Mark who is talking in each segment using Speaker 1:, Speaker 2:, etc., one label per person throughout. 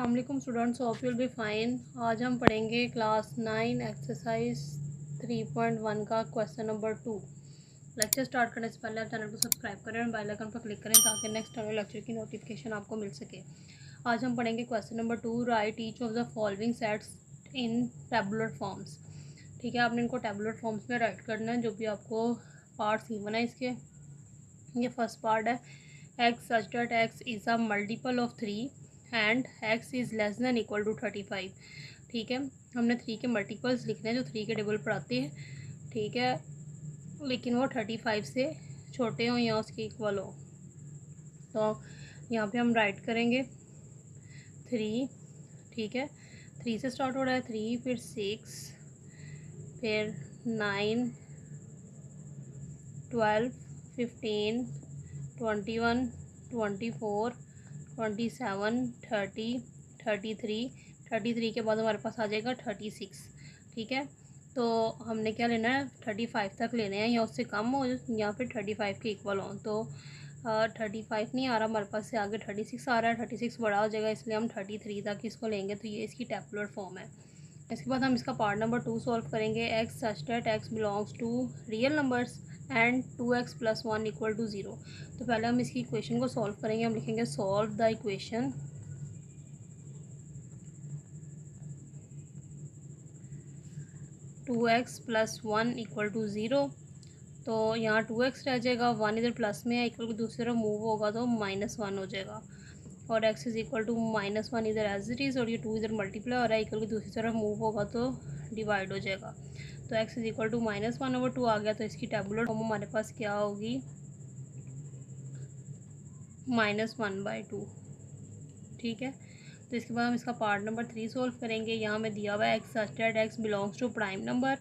Speaker 1: अस्सलाम वालेकुम students, hope you will be fine. आज हम पढ़ेंगे क्लास 9 एक्सरसाइज 3.1 का क्वेश्चन नंबर 2। लेक्चर स्टार्ट करने से पहले आप चैनल को सब्सक्राइब करें और बेल आइकन पर क्लिक करें ताकि नेक्स्ट आने लेक्चर की नोटिफिकेशन आपको मिल सके। आज हम पढ़ेंगे question number 2, right each of the following sets in tabular forms. ठीक है, आपने इनको टेबुलर फॉर्म्स में राइट करना है, जो भी आपको पार्ट्स गिवन है इसके। ये फर्स्ट पार्ट है, x such that x is a multiple of 3 and x is less than equal to 35। ठीक है, हमने 3 के मल्टीपल्स लिखने हैं जो 3 के टेबल पर आते हैं। ठीक है, लेकिन वो 35 से छोटे हों या उसके इक्वल हो। तो यहाँ पे हम राइट करेंगे 3। ठीक है, 3 से स्टार्ट हो रहा है, 3 फिर 6 फिर 9 12 15 21 24 27 30 33 के बाद हमारे पास आ जाएगा 36। ठीक है, तो हमने क्या लेना है, 35 तक लेने हैं या उससे कम हो या फिर 35 के इक्वल हो। तो 35 नहीं आ रहा हमारे पास, से आगे 36 आ रहा है। 36 बड़ा हो जाएगा, इसलिए हम 33 तक इसको लेंगे। तो ये इसकी टेबुलर फॉर्म है। इसके बाद हम इसका पार्ट नंबर 2 सॉल्व करेंगे। X such that x belongs to real numbers and 2x + 1 equal to 0। तो पहले हम इसकी इक्वेशन को सॉल्व करेंगे। हम लिखेंगे solve the equation 2x + 1 equal to 0। तो यहाँ 2x रह जाएगा, 1 इधर प्लस में है, इक्वल को दूसरी तरफ मूव होगा तो -1 हो जाएगा। और x इज़ इक्वल टू -1 इधर एज इट इज़, और ये 2 इधर मल्टीप्लाई हो रहा है, इक्वल को दूसरी तरफ मूव होगा तो डिवाइड हो जाएगा। तो x इज़ इक्वल टू -1/2 आ गया। तो इसकी टेबुलर फॉर्म हमारे पास क्या होगी, -1/2। ठीक है, तो इसके बाद हम इसका पार्ट नंबर 3 सॉल्व करेंगे। यहाँ हमें दिया हुआ है x such that x belongs to prime number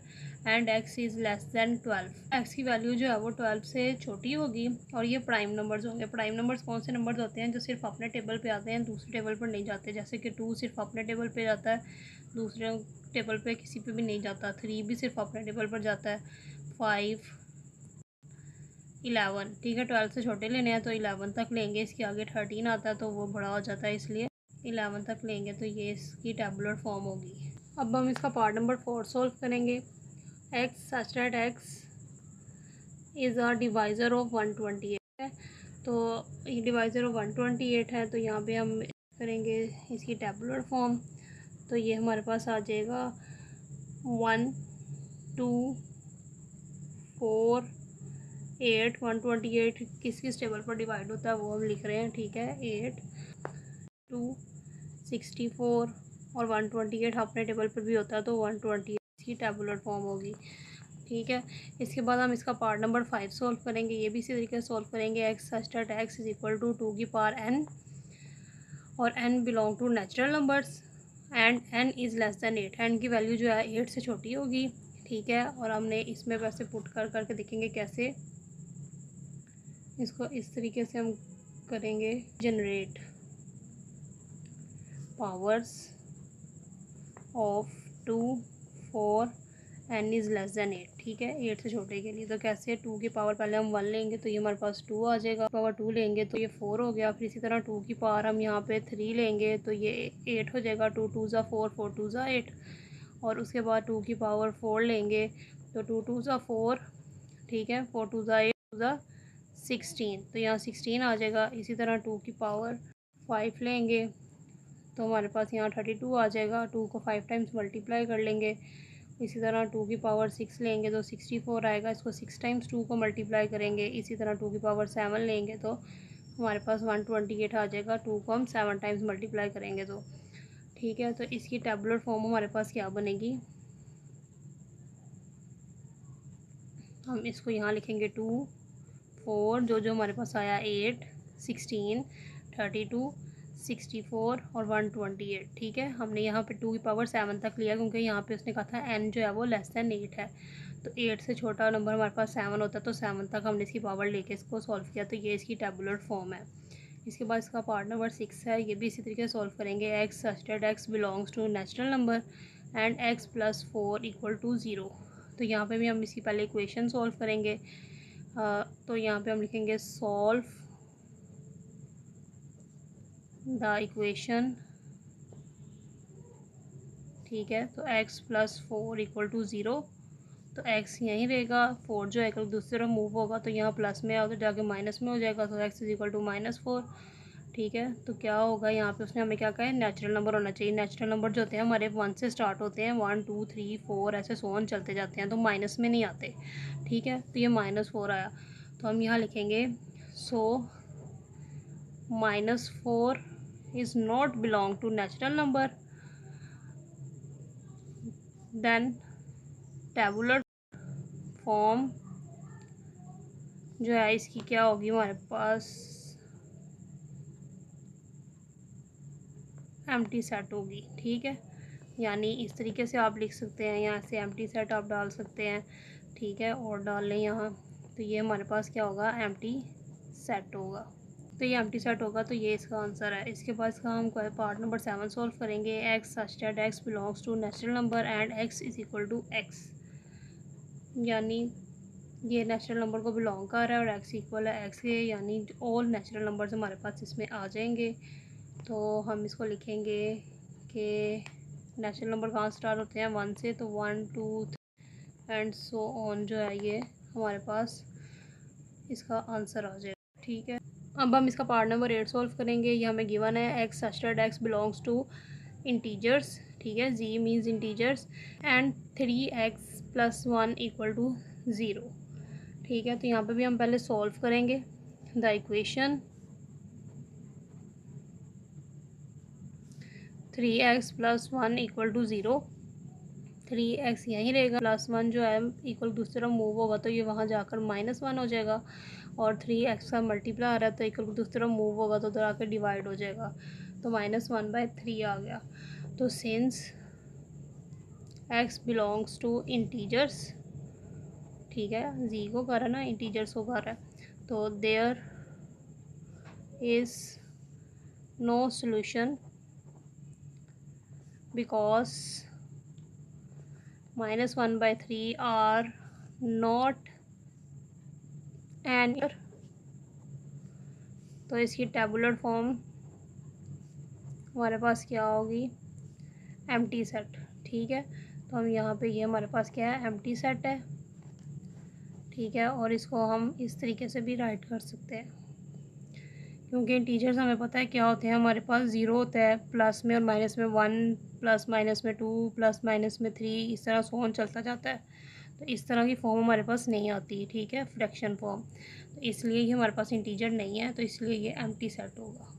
Speaker 1: and x is less than 12। X की वैल्यू जो है वो 12 से छोटी होगी और ये प्राइम नंबर्स होंगे। प्राइम नंबर्स कौन से नंबर्स होते हैं, जो सिर्फ अपने टेबल पे आते हैं, दूसरे टेबल पर नहीं जाते। जैसे कि 2 सिर्फ अपने टेबल पे जाता है, दूसरे टेबल पे किसी पे भी नहीं जाता। 3 भी सिर्फ अपने टेबल पर जाता है। 5 11। ठीक है, 12 से छोटे लेने हैं तो 11 तक लेंगे। इसके आगे 13 आता है तो वो बड़ा हो जाता है, इसलिए 11 तक लेंगे। तो ये इसकी टेबुलर फॉर्म होगी। अब हम इसका पार्ट नंबर 4 सॉल्व करेंगे। X such that x is a divisor of 128 है। तो ये डिवाइज़र ऑफ 128 है, तो यहाँ पे हम करेंगे इसकी टेबुलर फॉर्म। तो ये हमारे पास आ जाएगा 1 2 4 8। 128 किस किस टेबल पर डिवाइड होता है वो हम लिख रहे हैं। ठीक है, 8 2 64 और 128 अपने टेबल पर भी होता है, तो 128 की टेबुलर फॉर्म होगी। ठीक है, इसके बाद हम इसका पार्ट नंबर 5 सॉल्व करेंगे। ये भी इसी तरीके से सॉल्व करेंगे। X such that x is equal to 2 की पावर n और n belong to natural numbers and n is less than 8। n की वैल्यू जो है 8 से छोटी होगी। ठीक है, और हमने इसमें वैसे पुट करके देखेंगे कैसे। इसको इस तरीके से हम करेंगे, generate powers of 2 4 n is less than 8। ठीक है, 8 से छोटे के लिए। तो कैसे, 2 की पावर पहले हम 1 लेंगे तो ये हमारे पास 2 आ जाएगा। पावर 2 लेंगे तो ये 4 हो गया। फिर इसी तरह 2 की पावर हम यहाँ पे 3 लेंगे तो ये 8 हो जाएगा। 2 2 ज़ा 4 4 2 ज़ा 8। और उसके बाद 2 की पावर 4 लेंगे तो 2 2 ज़ा 4। ठीक है, 4 2 ज़ा 8 2 ज़ा 16। तो यहाँ 16 आ जाएगा। इसी तरह 2 की पावर 5 लेंगे तो हमारे पास यहाँ 32 आ जाएगा। 2 को 5 टाइम्स मल्टीप्लाई कर लेंगे। इसी तरह 2 की पावर 6 लेंगे तो 64 आएगा। इसको 6 टाइम्स 2 को मल्टीप्लाई करेंगे। इसी तरह 2 की पावर 7 लेंगे तो हमारे पास 128 आ जाएगा। 2 को हम 7 टाइम्स मल्टीप्लाई करेंगे तो। ठीक है, तो इसकी टेबुलर फॉर्म हमारे पास क्या बनेगी, हम इसको यहाँ लिखेंगे 2 4, जो हमारे पास आया 8 16 32 64 और 128। ठीक है, हमने यहाँ पे 2 की पावर 7 तक लिया क्योंकि यहाँ पे उसने कहा था n जो है वो लेस दैन 8 है। तो 8 से छोटा नंबर हमारे पास 7 होता है, तो 7 तक हमने इसकी पावर लेके इसको सॉल्व किया। तो ये इसकी टेबुलर फॉर्म है। इसके बाद इसका पार्ट नंबर 6 है। ये भी इसी तरीके से सॉल्व करेंगे। X such that x belongs to natural number and x + 4 equal to 0। तो यहाँ पे भी हम इसकी पहले इक्वेशन सॉल्व करेंगे। तो यहाँ पे हम लिखेंगे सॉल्व द इक्वेशन ठीक है। तो x + 4 = 0, तो x यहीं रहेगा, 4 जो है कल दूसरी तरफ मूव होगा तो यहाँ प्लस में आकर जाके माइनस में हो जाएगा, तो x = -4। ठीक है, तो क्या होगा यहाँ पे उसने हमें क्या कहा है, नेचुरल नंबर होना चाहिए। नेचुरल नंबर जो होते हैं हमारे 1 से स्टार्ट होते हैं, 1 2 3 4 ऐसे सोन चलते जाते हैं, तो माइनस में नहीं आते। ठीक है, तो ये -4 आया, तो हम यहाँ लिखेंगे so -4 is not belong to natural number. Then tabular form जो है इसकी क्या होगी हमारे पास, एम्प्टी सेट होगी। ठीक है, यानी इस तरीके से आप लिख सकते हैं, यहाँ से एम्प्टी सेट आप डाल सकते हैं। ठीक है, और डाल लें यहाँ, तो ये हमारे पास क्या होगा, एम्प्टी सेट होगा। तो ये एम्प्टी सेट होगा, तो ये इसका आंसर है। इसके बाद इसका हम पार्ट नंबर 7 सॉल्व करेंगे। x such that x belongs to natural number and x = x, यानी ये नेचुरल नंबर को बिलोंग कर रहा है और x इक्वल है x के, यानी ऑल नेचुरल नंबर्स हमारे पास इसमें आ जाएंगे। तो हम इसको लिखेंगे कि नेचुरल नंबर कहाँ स्टार्ट होते हैं, 1 से, तो 1 2 3 एंड सो ऑन जो है ये हमारे पास इसका आंसर आ जाएगा। ठीक है, अब हम इसका पार्ट नंबर 8 सॉल्व करेंगे। ये हमें गिवन है x such that x belongs to integers. ठीक है, z means integers and 3x + 1 = 0। ठीक है, तो यहाँ पे भी हम पहले सॉल्व करेंगे द इक्वेशन 3x + 1 = 0। 3x यहीं रहेगा, +1 जो है इक्वल दूसरी तरफ मूव होगा तो ये वहाँ जाकर -1 हो जाएगा, और 3x का मल्टीप्लाई आ रहा है तो इक्वल दूसरी तरफ मूव होगा तो उधर आकर डिवाइड हो जाएगा, तो -1/3 आ गया। तो since x belongs to integers, ठीक है, z को कर रहा है ना, इंटीजर्स को कर रहा है, तो there is no solution because -1/3 are not n. तो इसकी टेबुलर फॉर्म हमारे पास क्या होगी, एम्प्टी सेट। ठीक है, तो हम यहाँ पे ये हमारे पास क्या है, एम्प्टी सेट है। ठीक है, और इसको हम इस तरीके से भी राइट कर सकते हैं, क्योंकि इंटीजर्स हमें पता है क्या होते हैं, हमारे पास 0 होता है, प्लस में और माइनस में 1, प्लस माइनस में 2, प्लस माइनस में 3, इस तरह सोन चलता जाता है। तो इस तरह की फॉर्म हमारे पास नहीं आती। ठीक है, फ्रैक्शन फॉर्म, तो इसलिए ये हमारे पास इंटीजर नहीं है, तो इसलिए ये एम्प्टी सेट होगा।